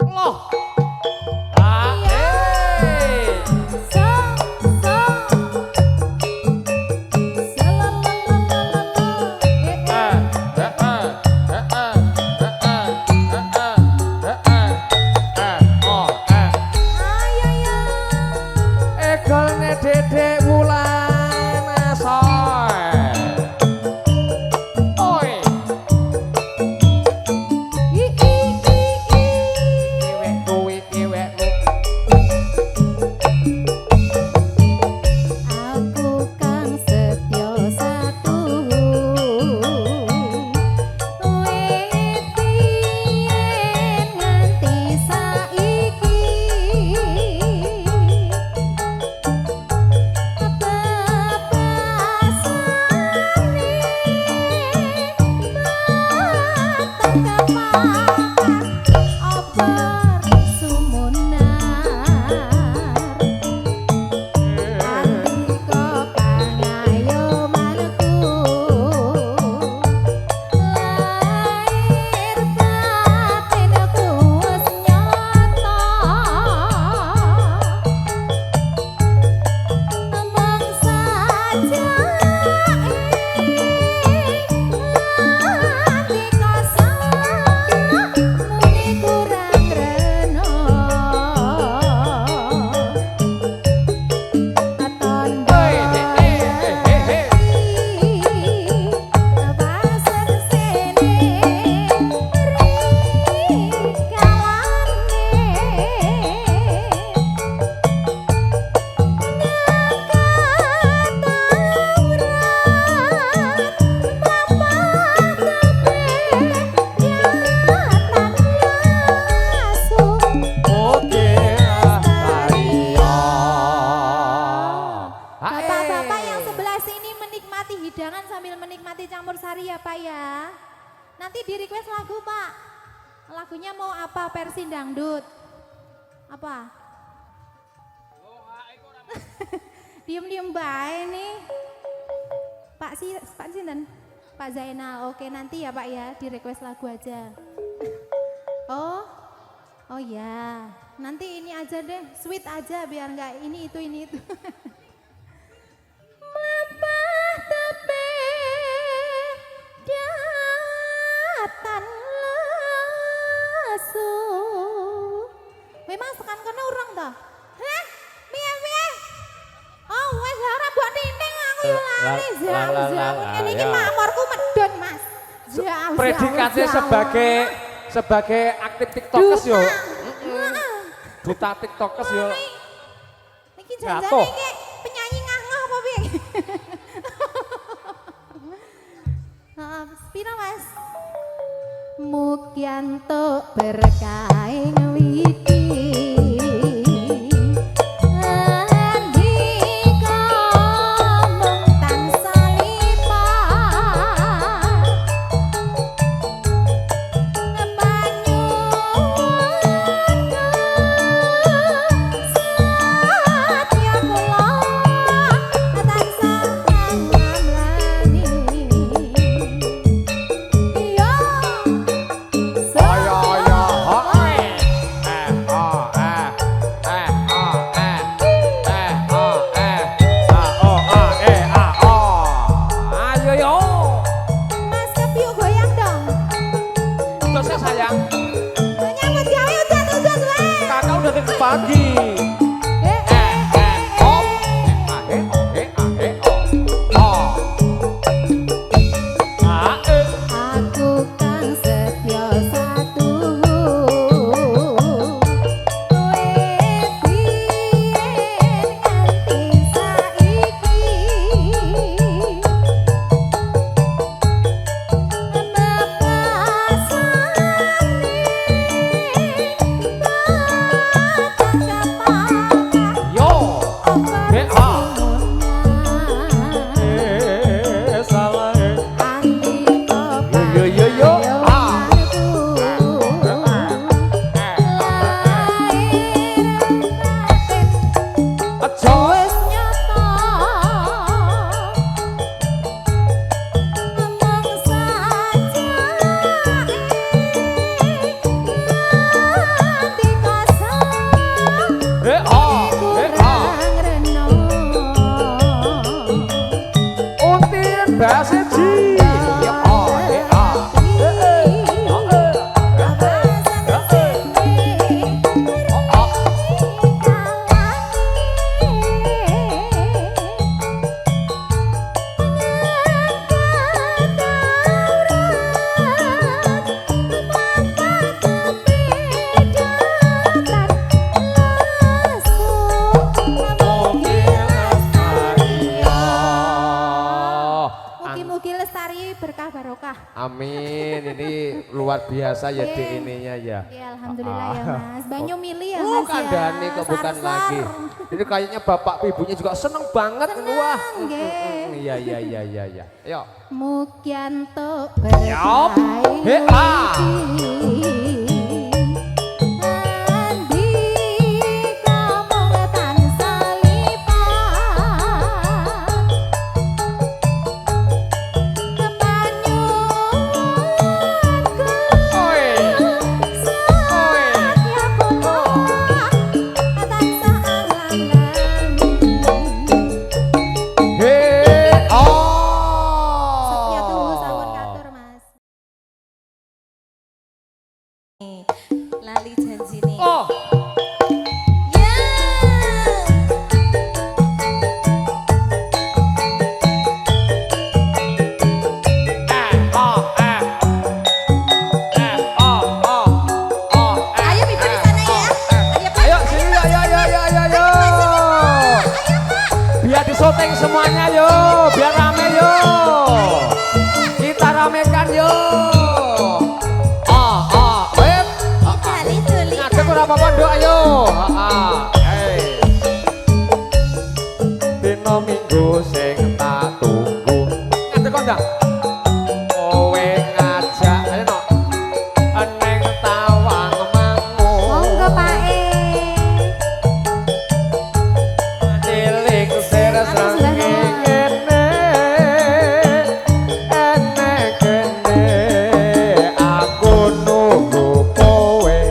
Loh. Ah, Dedek Wulan Asoy. Oi. Kiwek kuwi kiwekmu. Aku kang setya satu. Wit biyen nganti saiki. Bapak-bapak yang sebelah sini menikmati hidangan sambil menikmati campur sari ya Pak ya. Nanti di request lagu Pak. Lagunya mau apa, versi dangdut? Apa? Diem-diem bae nih. Pak Sinten? Pak Zainal. Oke nanti ya Pak ya, di request lagu aja. Oh ya. Nanti ini aja deh, sweet aja biar nggak ini itu. Mapah tepe datan lesu. Memang tekan kene urang ta? Heh, piye? Oh, wis ora mbok tinting aku yo lali jam. Ngene iki mamorku medhon, Mas. Predikatnya sebagai aktif TikTokers yo. Duta TikTokers yo. Iki janjane iki penyanyi ngah-ngah apa piye? Pira Mas? Mukyanto berkahe ngwiti. Andika mung tansah lipat. Satya kula tansah ngamrani. Pagi. Aku kang setya satu. Wit biyen nganti saiki. bahasa Ji. Ya oh, Mugi-mugi lestari berkah barokah. Amin, ini luar biasa ya di ininya ya. Ya alhamdulillah ya Mas. Banyu milih ya Mas ya. Kandhane kok bukan lagi. Ini kayaknya bapak ibunya juga seneng banget. Wah. Iya iya iya iya iya. Ayo. Mugianto Yop. He ah. Lali janjine. Oh. Ya. Ayo Bibi di sana ya. Ayo sini ayo. Biar disyuting semuanya yo, biar rame yo. Kita ramekan yo. Apa pondok ayo. Dino minggu sing tak tunggu. Ngadeg kondang. Kowe ngajak ayo no. Eneng tawang mangu. Monggo Pak E. Cilik sir srengenge kene. Enek kene aku nunggu kowe.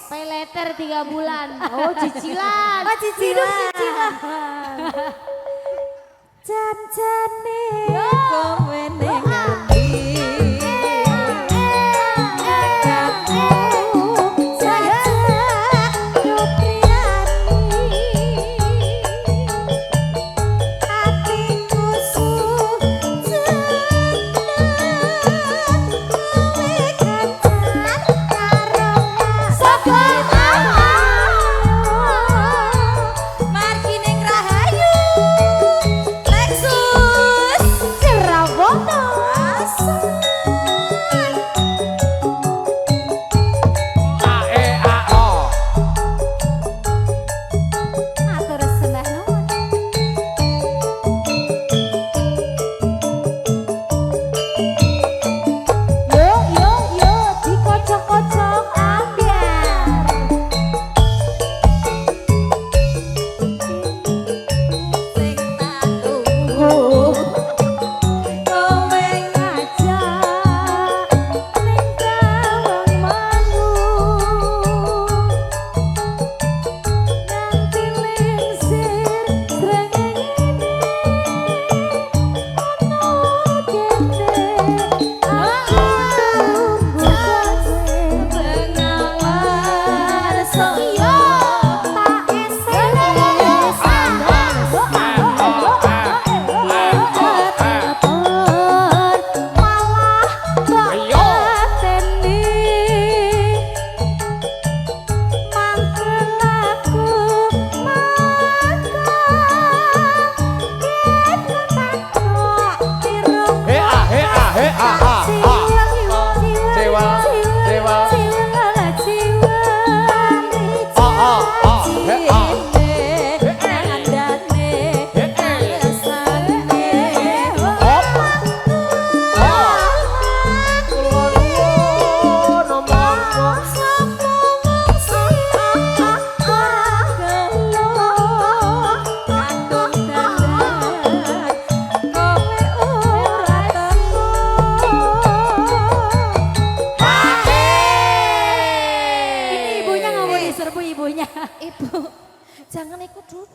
Pay letter 3 bulan. Oh cicilan. Oh cicilan. Jan-jane kowe ning Markining Rahayu Lexus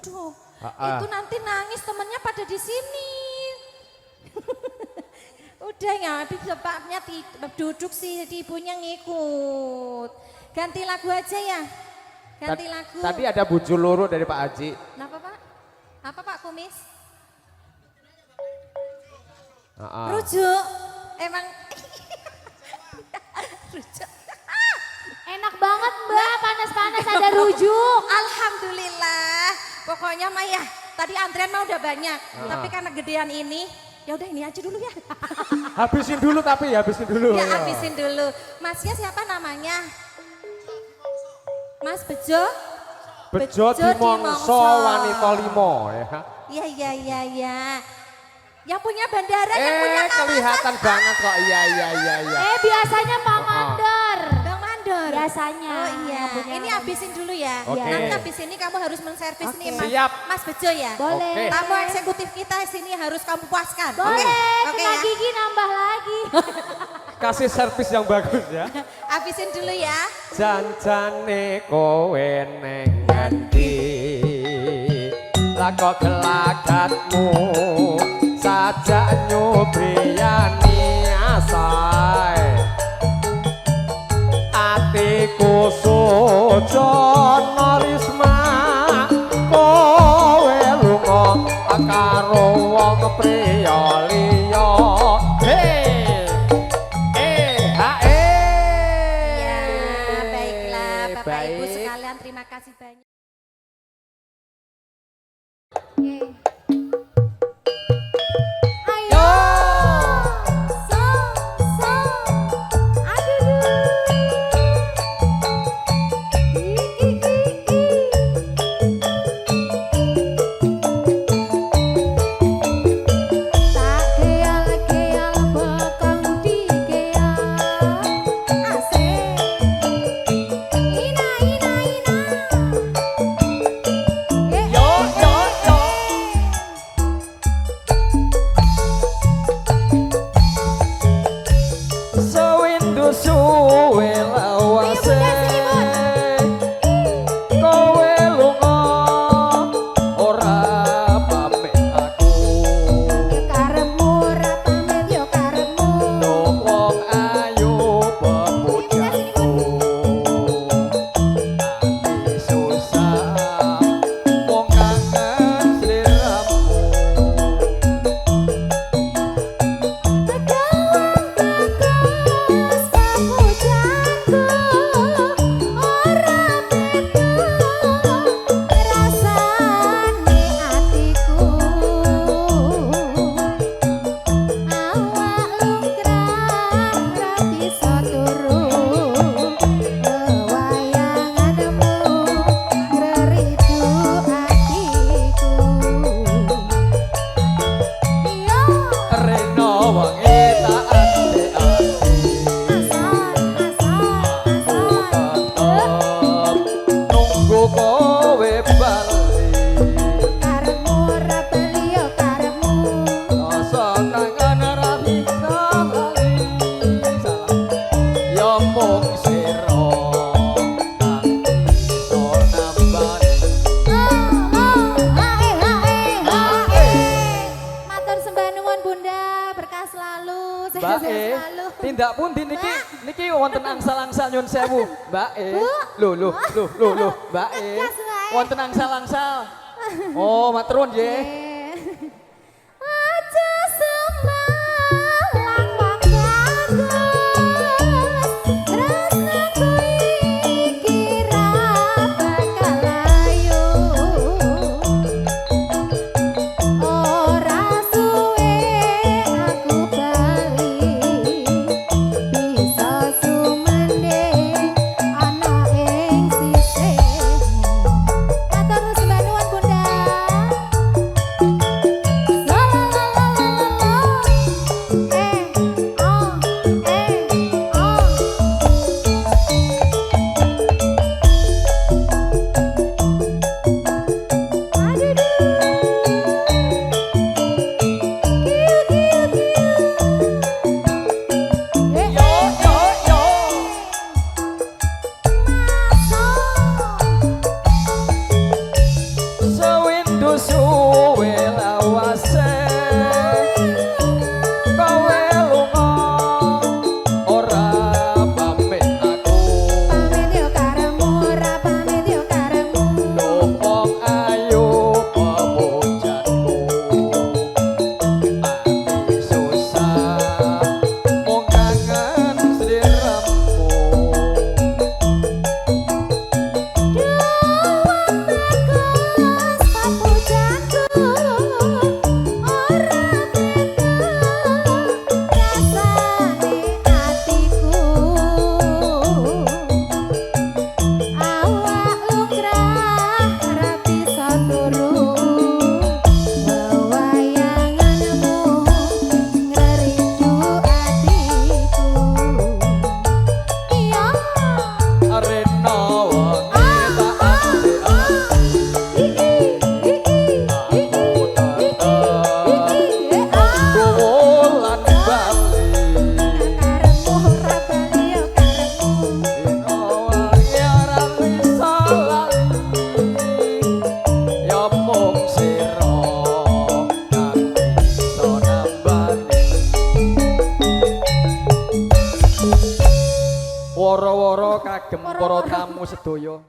Aduh, Ah. itu nanti nangis temennya pada di sini. Udah ya, di tempatnya duduk sih, ibunya ngikut. Ganti lagu aja ya. Ganti lagu. Tadi ada buju loro dari Pak Haji. Kenapa Pak? Apa Pak Kumis? Ah. Rujuk. Emang rujuk. Enak banget Mbak, panas-panas ada rujuk. Alhamdulillah. Pokoknya mah ya, tadi antrian mah udah banyak. Tapi karena gedean ini, ya udah ini aja dulu ya. Habisin dulu tapi habisin dulu. Ya habisin dulu. Masnya siapa namanya? Mas Bejo? Bejo Dimongso Wanita Limo ya. Iya. Yang punya bandara, yang punya kawasan. Kelihatan banget kok. Iya. Biasanya Pak Mandor. Bang Mandor. Biasanya. Oh iya, Punya ini habisin dulu ya. Oke. Nanti habis ini kamu harus menservis Oke. nih Mas, Siap. Mas Bejo ya. Boleh. Oke. Tamu eksekutif kita sini harus kamu puaskan. Boleh, Oke kena ya. gigi nambah lagi. Kasih servis yang bagus ya. Habisin dulu ya. Janjane kowe neng ngendi lako gelagatmu sajak nyobriyani asai atiku sujono risma kowe lunga karo wong priya liya Ya, baiklah Bapak Ibu sekalian, terima kasih banyak. Ayo. So. Aduh. Tak keal-keal bakang dikeal. Asik. Ina. Sewindu suwe lawase kowe lunga ora pamit aku Karepmu ra pamit yo karepmu. Nuk wong ayu pemujaku ati susah wong kangen sliramu Bagus pemujaanku ora beda rasane atiku. Awak lumrah ra bisa turu wewayanganmu ngeridu atiku. Yo Reno wangi tak ati-ati tetep nunggu kowe bali karepmu ora beli yo karepmu. rasa kangen ra bisa bali ya mung sira kang iso nambani Matur sembah nuwun Bunda, berkah selalu, Mbak sehat E, selalu. tindak pundi niki wonten angsal-angsal nyun sewu. Mbak E, lho, Mbak E, Ngegas wae. wonten angsal-angsal. Oh, matur nuwun nggih. Aja semalang bagus, tresnaku iki ra bakal layu. Ora suwe aku bali, bisa sumende ana ing sisihmu. Matur sembah nuwun Bunda. para tamu sedoyo.